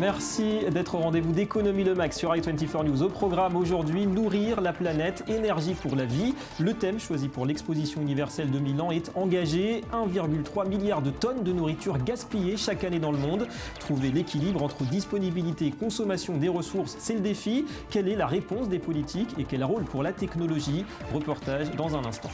Merci d'être au rendez-vous d'Économie Le Max sur i24 News. Au programme aujourd'hui, nourrir la planète, énergie pour la vie. Le thème choisi pour l'exposition universelle de Milan est engagé. 1,3 milliard de tonnes de nourriture gaspillées chaque année dans le monde. Trouver l'équilibre entre disponibilité et consommation des ressources, c'est le défi. Quelle est la réponse des politiques et quel rôle pour la technologie? Reportage dans un instant.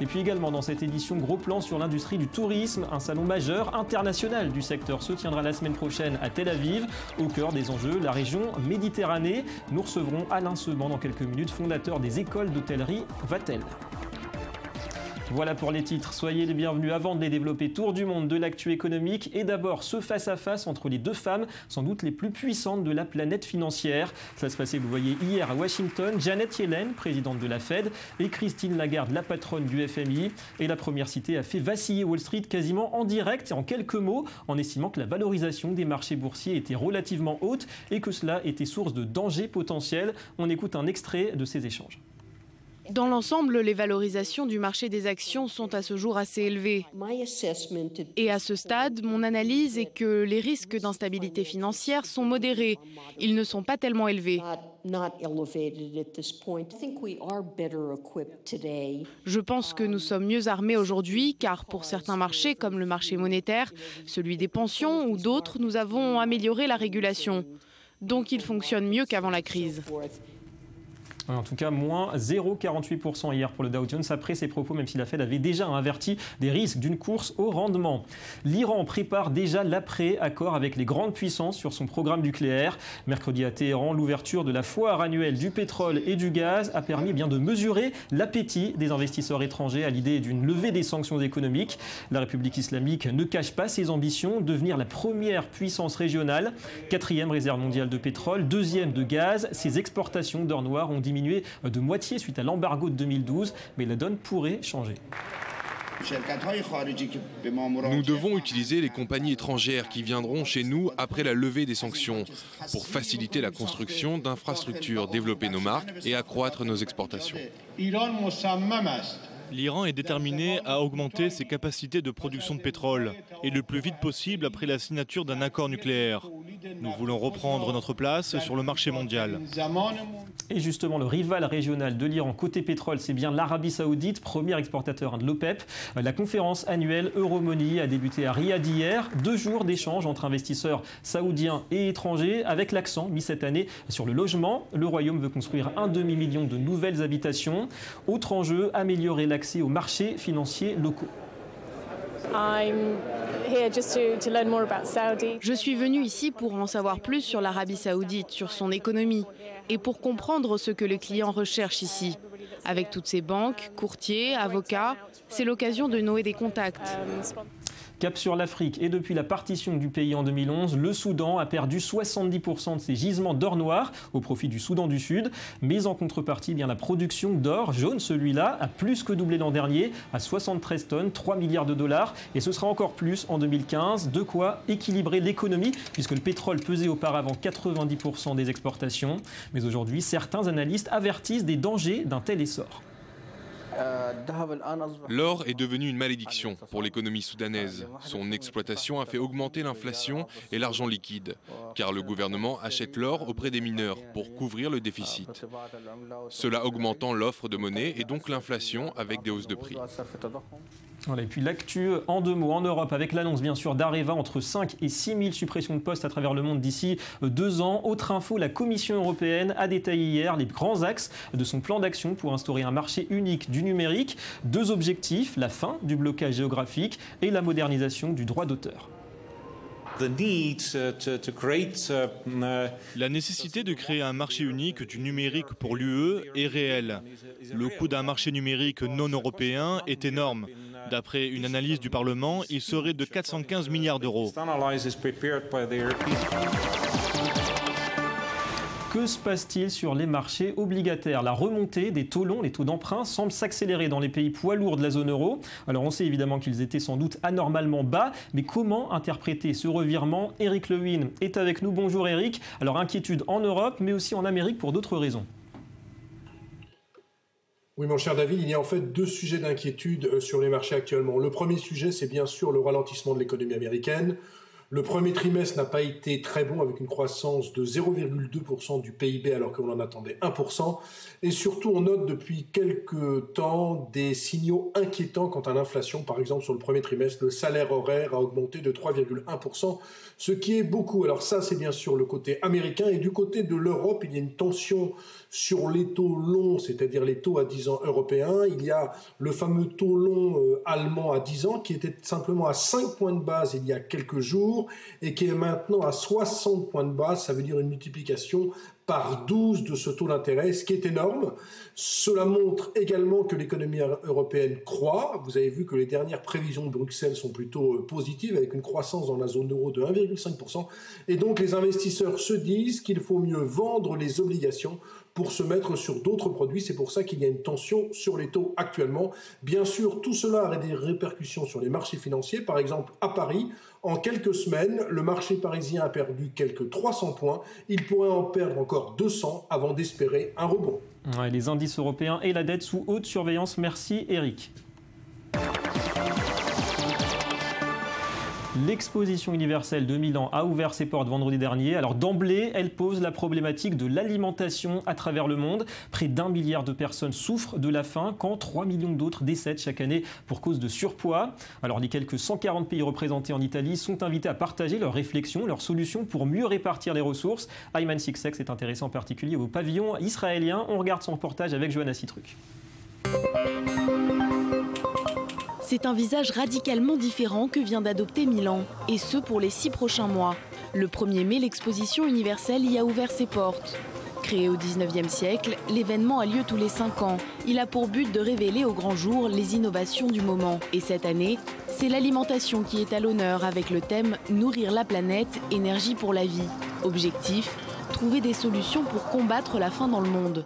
Et puis également dans cette édition, gros plan sur l'industrie du tourisme. Un salon majeur international du secteur se tiendra la semaine prochaine à Tel Aviv. Au cœur des enjeux, la région Méditerranée. Nous recevrons Alain Seban dans quelques minutes, fondateur des écoles d'hôtellerie Vatel. Voilà pour les titres, soyez les bienvenus. Avant de les développer, tour du monde de l'actu économique et d'abord ce face-à-face entre les deux femmes, sans doute les plus puissantes de la planète financière. Ça se passait, vous voyez, hier à Washington. Janet Yellen, présidente de la Fed, et Christine Lagarde, la patronne du FMI. Et la première citée a fait vaciller Wall Street quasiment en direct et en quelques mots, en estimant que la valorisation des marchés boursiers était relativement haute et que cela était source de dangers potentiels. On écoute un extrait de ces échanges. Dans l'ensemble, les valorisations du marché des actions sont à ce jour assez élevées. Et à ce stade, mon analyse est que les risques d'instabilité financière sont modérés. Ils ne sont pas tellement élevés. Je pense que nous sommes mieux armés aujourd'hui, car pour certains marchés, comme le marché monétaire, celui des pensions ou d'autres, nous avons amélioré la régulation. Donc il fonctionne mieux qu'avant la crise. En tout cas, moins 0,48% hier pour le Dow Jones après ces propos, même si la Fed avait déjà averti des risques d'une course au rendement. L'Iran prépare déjà l'après-accord avec les grandes puissances sur son programme nucléaire. Mercredi à Téhéran, l'ouverture de la foire annuelle du pétrole et du gaz a permis de mesurer l'appétit des investisseurs étrangers à l'idée d'une levée des sanctions économiques. La République islamique ne cache pas ses ambitions, devenir la première puissance régionale, 4e réserve mondiale de pétrole, 2e de gaz. Ses exportations d'or noir ont diminué de moitié suite à l'embargo de 2012, mais la donne pourrait changer. Nous devons utiliser les compagnies étrangères qui viendront chez nous après la levée des sanctions pour faciliter la construction d'infrastructures, développer nos marques et accroître nos exportations. L'Iran est déterminé à augmenter ses capacités de production de pétrole et le plus vite possible après la signature d'un accord nucléaire. Nous voulons reprendre notre place sur le marché mondial. Et justement, le rival régional de l'Iran côté pétrole, c'est bien l'Arabie Saoudite, premier exportateur de l'OPEP. La conférence annuelle Euromoney a débuté à Riyad hier. 2 jours d'échanges entre investisseurs saoudiens et étrangers, avec l'accent mis cette année sur le logement. Le Royaume veut construire 1 demi-million de nouvelles habitations. Autre enjeu, améliorer l'accès aux marchés financiers locaux. Je suis venue ici pour en savoir plus sur l'Arabie Saoudite, sur son économie, et pour comprendre ce que les clients recherchent ici. Avec toutes ces banques, courtiers, avocats, c'est l'occasion de nouer des contacts. Cap sur l'Afrique et depuis la partition du pays en 2011, le Soudan a perdu 70% de ses gisements d'or noir au profit du Soudan du Sud. Mais en contrepartie, la production d'or jaune, celui-là, a plus que doublé l'an dernier à 73 tonnes, 3 milliards de dollars. Et ce sera encore plus en 2015. De quoi équilibrer l'économie puisque le pétrole pesait auparavant 90% des exportations. Mais aujourd'hui, certains analystes avertissent des dangers d'un tel essor. L'or est devenu une malédiction pour l'économie soudanaise. Son exploitation a fait augmenter l'inflation et l'argent liquide, car le gouvernement achète l'or auprès des mineurs pour couvrir le déficit. Cela augmentant l'offre de monnaie et donc l'inflation avec des hausses de prix. Voilà, et puis l'actu en 2 mots en Europe avec l'annonce bien sûr d'Areva entre 5 et 6 000 suppressions de postes à travers le monde d'ici 2 ans. Autre info, la Commission européenne a détaillé hier les grands axes de son plan d'action pour instaurer un marché unique du numérique. 2 objectifs, la fin du blocage géographique et la modernisation du droit d'auteur. La nécessité de créer un marché unique du numérique pour l'UE est réelle. Le coût d'un marché numérique non européen est énorme. D'après une analyse du Parlement, il serait de 415 milliards d'euros. Que se passe-t-il sur les marchés obligataires? La remontée des taux longs, les taux d'emprunt, semble s'accélérer dans les pays poids lourds de la zone euro. Alors on sait évidemment qu'ils étaient sans doute anormalement bas, mais comment interpréter ce revirement? Eric Lewin est avec nous. Bonjour Eric. Alors inquiétude en Europe, mais aussi en Amérique pour d'autres raisons. Oui, mon cher David, il y a en fait deux sujets d'inquiétude sur les marchés actuellement. Le premier sujet, c'est bien sûr le ralentissement de l'économie américaine. Le premier trimestre n'a pas été très bon avec une croissance de 0,2% du PIB alors qu'on en attendait 1%. Et surtout, on note depuis quelques temps des signaux inquiétants quant à l'inflation. Par exemple, sur le premier trimestre, le salaire horaire a augmenté de 3,1%, ce qui est beaucoup. Alors ça, c'est bien sûr le côté américain. Et du côté de l'Europe, il y a une tension sur les taux longs, c'est-à-dire les taux à 10 ans européens. Il y a le fameux taux long allemand à 10 ans qui était simplement à 5 points de base il y a quelques jours et qui est maintenant à 60 points de base. Ça veut dire une multiplication par 12 de ce taux d'intérêt, ce qui est énorme. Cela montre également que l'économie européenne croît. Vous avez vu que les dernières prévisions de Bruxelles sont plutôt positives, avec une croissance dans la zone euro de 1,5%. Et donc les investisseurs se disent qu'il faut mieux vendre les obligations pour se mettre sur d'autres produits. C'est pour ça qu'il y a une tension sur les taux actuellement. Bien sûr, tout cela aurait des répercussions sur les marchés financiers. Par exemple, à Paris, en quelques semaines, le marché parisien a perdu quelques 300 points. Il pourrait en perdre encore 200 avant d'espérer un rebond. Ouais, les indices européens et la dette sous haute surveillance. Merci Eric. L'exposition universelle de Milan a ouvert ses portes vendredi dernier. Alors d'emblée, elle pose la problématique de l'alimentation à travers le monde. Près d'1 milliard de personnes souffrent de la faim quand 3 millions d'autres décèdent chaque année pour cause de surpoids. Alors les quelques 140 pays représentés en Italie sont invités à partager leurs réflexions, leurs solutions pour mieux répartir les ressources. Ayman Sixek s'est intéressé en particulier au pavillon israélien. On regarde son reportage avec Johanna Citruc. C'est un visage radicalement différent que vient d'adopter Milan, et ce pour les 6 prochains mois. Le 1er mai, l'exposition universelle y a ouvert ses portes. Créé au 19e siècle, l'événement a lieu tous les 5 ans. Il a pour but de révéler au grand jour les innovations du moment. Et cette année, c'est l'alimentation qui est à l'honneur avec le thème « Nourrir la planète, énergie pour la vie ». Objectif : trouver des solutions pour combattre la faim dans le monde.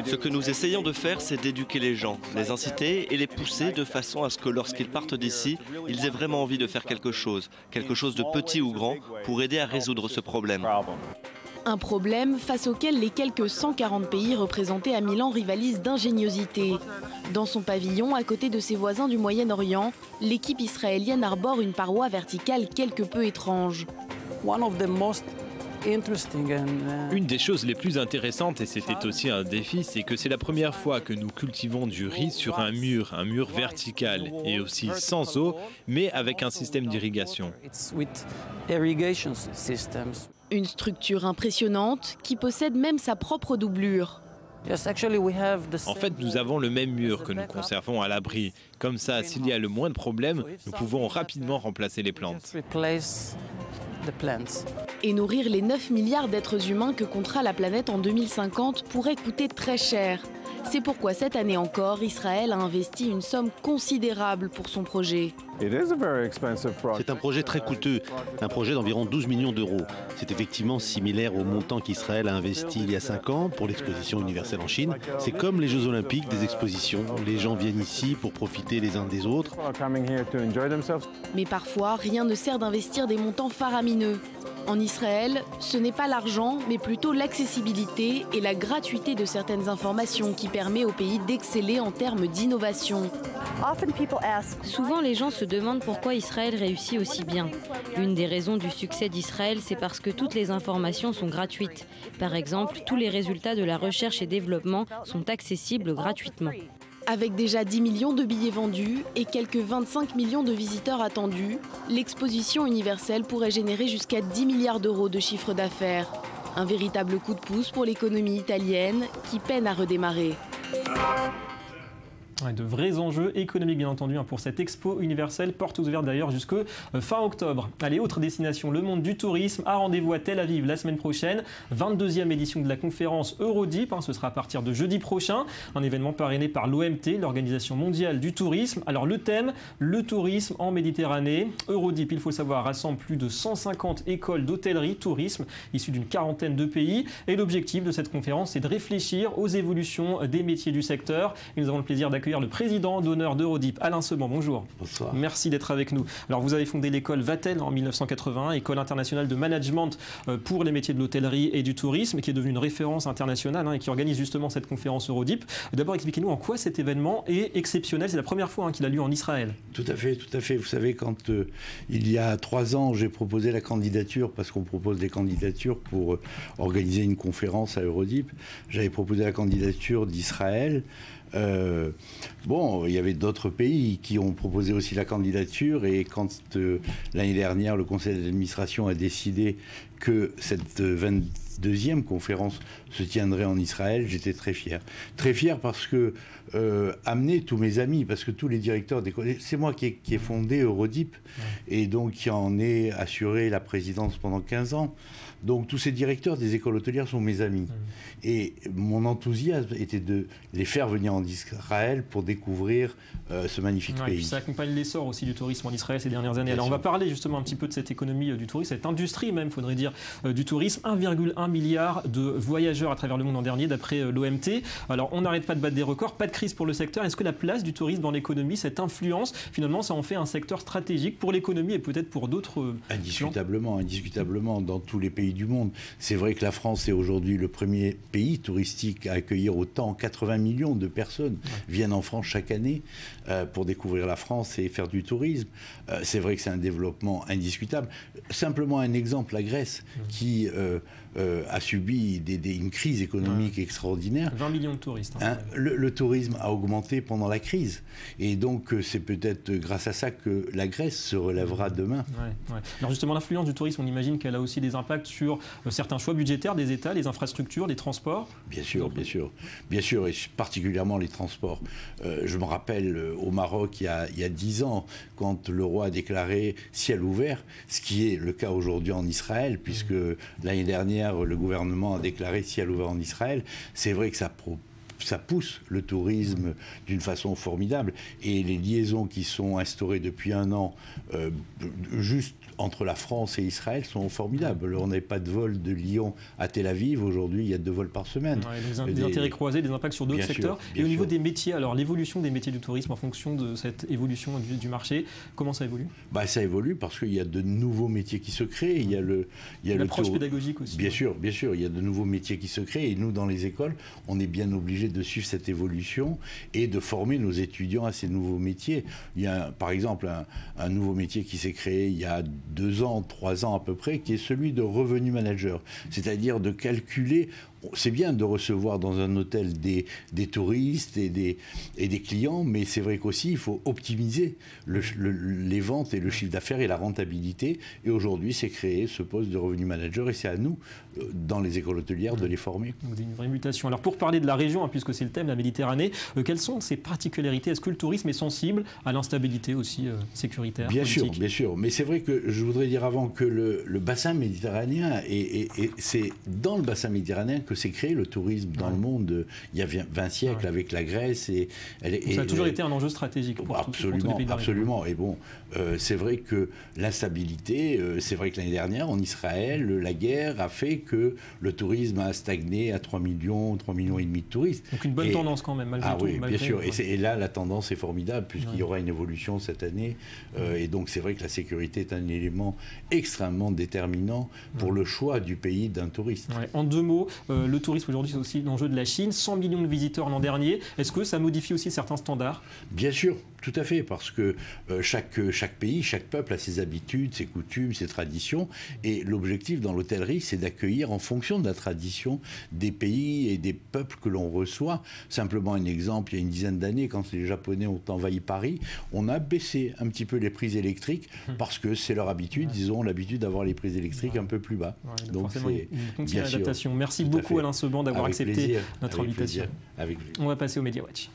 Ce que nous essayons de faire, c'est d'éduquer les gens, les inciter et les pousser de façon à ce que lorsqu'ils partent d'ici, ils aient vraiment envie de faire quelque chose de petit ou grand, pour aider à résoudre ce problème. Un problème face auquel les quelques 140 pays représentés à Milan rivalisent d'ingéniosité. Dans son pavillon, à côté de ses voisins du Moyen-Orient, l'équipe israélienne arbore une paroi verticale quelque peu étrange. Une des choses les plus intéressantes, et c'était aussi un défi, c'est que c'est la première fois que nous cultivons du riz sur un mur vertical, et aussi sans eau, mais avec un système d'irrigation. Une structure impressionnante qui possède même sa propre doublure. En fait, nous avons le même mur que nous conservons à l'abri. Comme ça, s'il y a le moindre problème, nous pouvons rapidement remplacer les plantes. Et nourrir les 9 milliards d'êtres humains que comptera la planète en 2050 pourrait coûter très cher. C'est pourquoi cette année encore, Israël a investi une somme considérable pour son projet. C'est un projet très coûteux, un projet d'environ 12 millions d'euros. C'est effectivement similaire au montant qu'Israël a investi il y a 5 ans pour l'exposition universelle en Chine. C'est comme les Jeux Olympiques des expositions. Les gens viennent ici pour profiter les uns des autres. Mais parfois, rien ne sert d'investir des montants faramineux. En Israël, ce n'est pas l'argent, mais plutôt l'accessibilité et la gratuité de certaines informations qui permet au pays d'exceller en termes d'innovation. Souvent, les gens se demandent pourquoi Israël réussit aussi bien. L'une des raisons du succès d'Israël, c'est parce que toutes les informations sont gratuites. Par exemple, tous les résultats de la recherche et développement sont accessibles gratuitement. Avec déjà 10 millions de billets vendus et quelques 25 millions de visiteurs attendus, l'exposition universelle pourrait générer jusqu'à 10 milliards d'euros de chiffre d'affaires. Un véritable coup de pouce pour l'économie italienne qui peine à redémarrer. De vrais enjeux économiques bien entendu pour cette expo universelle, portes ouvertes d'ailleurs jusque fin octobre. Allez, autre destination, le monde du tourisme a rendez-vous à Tel Aviv la semaine prochaine. 22e édition de la conférence Eurodip, ce sera à partir de jeudi prochain. Un événement parrainé par l'OMT, l'Organisation mondiale du tourisme. Alors le thème, le tourisme en Méditerranée. Eurodip, il faut savoir, rassemble plus de 150 écoles d'hôtellerie, tourisme, issues d'une quarantaine de pays. Et l'objectif de cette conférence, c'est de réfléchir aux évolutions des métiers du secteur. Et nous avons le plaisir d'accueillir accueillir le président d'honneur d'Eurodip, Alain Seban. Bonjour. Bonsoir. Merci d'être avec nous. Alors vous avez fondé l'école Vatel en 1981, école internationale de management pour les métiers de l'hôtellerie et du tourisme, qui est devenue une référence internationale et qui organise justement cette conférence Eurodip. D'abord, expliquez-nous en quoi cet événement est exceptionnel. C'est la première fois qu'il a lieu en Israël. Tout à fait, tout à fait. Vous savez, quand il y a 3 ans, j'ai proposé la candidature, parce qu'on propose des candidatures pour organiser une conférence à Eurodip, j'avais proposé la candidature d'Israël. Bon, il y avait d'autres pays qui ont proposé aussi la candidature, et quand l'année dernière, le conseil d'administration a décidé que cette 22e conférence se tiendrait en Israël, j'étais très fier. Très fier parce que amener tous mes amis, parce que tous les directeurs d'école, c'est moi qui ai fondé Eurodip, et donc qui en ai assuré la présidence pendant 15 ans. Donc tous ces directeurs des écoles hôtelières sont mes amis. Et mon enthousiasme était de les faire venir en Israël pour découvrir ce magnifique pays. Puis ça accompagne l'essor aussi du tourisme en Israël ces dernières années. Alors on va parler justement un petit peu de cette économie du tourisme, cette industrie même, faudrait dire, du tourisme. 1,1 milliard de voyageurs à travers le monde l'an dernier, d'après l'OMT. Alors on n'arrête pas de battre des records, pas de crise pour le secteur. Est-ce que la place du tourisme dans l'économie, cette influence, finalement, ça en fait un secteur stratégique pour l'économie et peut-être pour d'autres Indiscutablement, indiscutablement, dans tous les pays du monde. C'est vrai que la France est aujourd'hui le premier pays touristique à accueillir autant. 80 millions de personnes viennent en France chaque année pour découvrir la France et faire du tourisme. C'est vrai que c'est un développement indiscutable. Simplement un exemple, la Grèce, qui a subi une crise économique extraordinaire. 20 millions de touristes. Le tourisme a augmenté pendant la crise. Et donc, c'est peut-être grâce à ça que la Grèce se relèvera demain. Alors justement, l'influence du tourisme, on imagine qu'elle a aussi des impacts sur certains choix budgétaires des États, les infrastructures, les transports. Bien sûr, bien sûr. Bien sûr, et particulièrement les transports. Je me rappelle au Maroc, il y a 10 ans, quand le roi a déclaré ciel ouvert, ce qui est le cas aujourd'hui en Israël, puisque l'année dernière, le gouvernement a déclaré ciel ouvert en Israël. C'est vrai que ça pousse le tourisme d'une façon formidable. Et les liaisons qui sont instaurées depuis 1 an, juste entre la France et Israël, sont formidables. On n'avait pas de vol de Lyon à Tel Aviv. Aujourd'hui, il y a 2 vols par semaine. Des intérêts croisés, des impacts sur d'autres secteurs. Et au niveau des métiers, alors l'évolution des métiers du tourisme en fonction de cette évolution du marché, comment ça évolue ? Ça évolue parce qu'il y a de nouveaux métiers qui se créent. Il y a l'approche pédagogique aussi. Bien sûr, bien sûr. Il y a de nouveaux métiers qui se créent. Et nous, dans les écoles, on est bien obligés de suivre cette évolution et de former nos étudiants à ces nouveaux métiers. Il y a, par exemple, un nouveau métier qui s'est créé il y a 2 ans, 3 ans à peu près, qui est celui de revenu manager. C'est-à-dire de calculer. C'est bien de recevoir dans un hôtel des touristes et des clients, mais c'est vrai qu'aussi il faut optimiser les ventes et le chiffre d'affaires et la rentabilité. Et aujourd'hui, c'est créé ce poste de revenu manager, et c'est à nous, dans les écoles hôtelières, de les former. Donc, une vraie mutation. Alors pour parler de la région, puisque c'est le thème, la Méditerranée, quelles sont ses particularités ? Est-ce que le tourisme est sensible à l'instabilité aussi sécuritaire, politique ? Bien sûr. Mais c'est vrai que je voudrais dire avant que le bassin méditerranéen, et c'est dans le bassin méditerranéen que s'est créé le tourisme dans le monde il y a 20 siècles avec la Grèce. Ça a toujours été un enjeu stratégique pour tous les pays de la région. Absolument. Et bon, c'est vrai que l'instabilité, c'est vrai que l'année dernière, en Israël, la guerre a fait que le tourisme a stagné à 3,5 millions de touristes. Donc une bonne tendance quand même, malgré tout. Oui, bien sûr. Et là, la tendance est formidable, puisqu'il y aura une évolution cette année. Et donc, c'est vrai que la sécurité est un élément extrêmement déterminant pour le choix du pays d'un touriste. En 2 mots, le tourisme aujourd'hui, c'est aussi l'enjeu de la Chine. 100 millions de visiteurs l'an dernier. Est-ce que ça modifie aussi certains standards ? Bien sûr, tout à fait, parce que chaque pays, chaque peuple a ses habitudes, ses coutumes, ses traditions. Et l'objectif dans l'hôtellerie, c'est d'accueillir en fonction de la tradition des pays et des peuples que l'on reçoit. Simplement un exemple, il y a une dizaine d'années, quand les Japonais ont envahi Paris, on a baissé un petit peu les prises électriques parce que c'est leur habitude. Ils ont l'habitude d'avoir les prises électriques un peu plus bas. Donc c'est une continue adaptation. Merci beaucoup Alain Seban d'avoir accepté notre invitation. On va passer au Media Watch.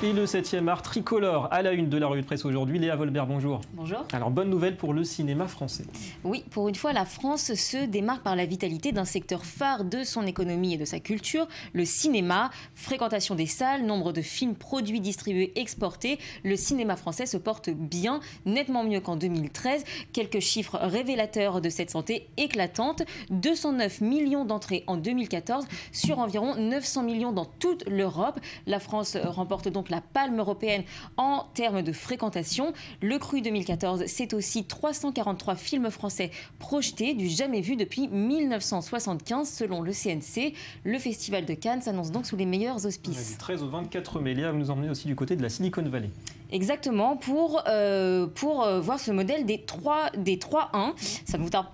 Et le 7e art tricolore à la une de la revue de presse aujourd'hui. Léa Volbert, bonjour. Bonjour. Alors, bonne nouvelle pour le cinéma français. Oui, pour une fois, la France se démarque par la vitalité d'un secteur phare de son économie et de sa culture, le cinéma. Fréquentation des salles, nombre de films produits, distribués, exportés. Le cinéma français se porte bien, nettement mieux qu'en 2013. Quelques chiffres révélateurs de cette santé éclatante. 209 millions d'entrées en 2014 sur environ 900 millions dans toute l'Europe. La France remporte donc la palme européenne en termes de fréquentation. Le Cru 2014, c'est aussi 343 films français projetés, du jamais vu depuis 1975 selon le CNC. Le Festival de Cannes s'annonce donc sous les meilleurs auspices. Du 13 au 24 mai, Léa, vous nous emmenez aussi du côté de la Silicon Valley. Exactement, pour voir ce modèle des 3-1.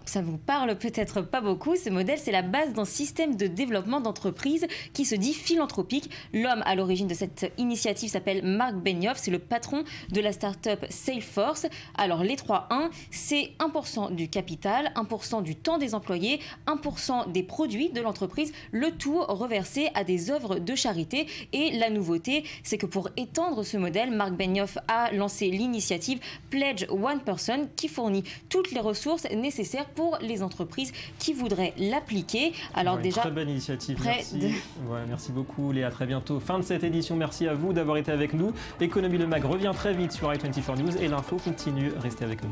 Ça vous parle peut-être pas beaucoup. Ce modèle, c'est la base d'un système de développement d'entreprise qui se dit philanthropique. L'homme à l'origine de cette initiative s'appelle Marc Benioff. C'est le patron de la start-up Salesforce. Alors, les 3-1, c'est 1% du capital, 1% du temps des employés, 1% des produits de l'entreprise, le tout reversé à des œuvres de charité. Et la nouveauté, c'est que pour étendre ce modèle, Marc Benioff a lancé l'initiative Pledge One Person qui fournit toutes les ressources nécessaires pour les entreprises qui voudraient l'appliquer. Alors déjà, très belle initiative. Merci beaucoup Léa, à très bientôt. Fin de cette édition, merci à vous d'avoir été avec nous. Économie le Mag revient très vite sur i24 News et l'info continue. Restez avec nous.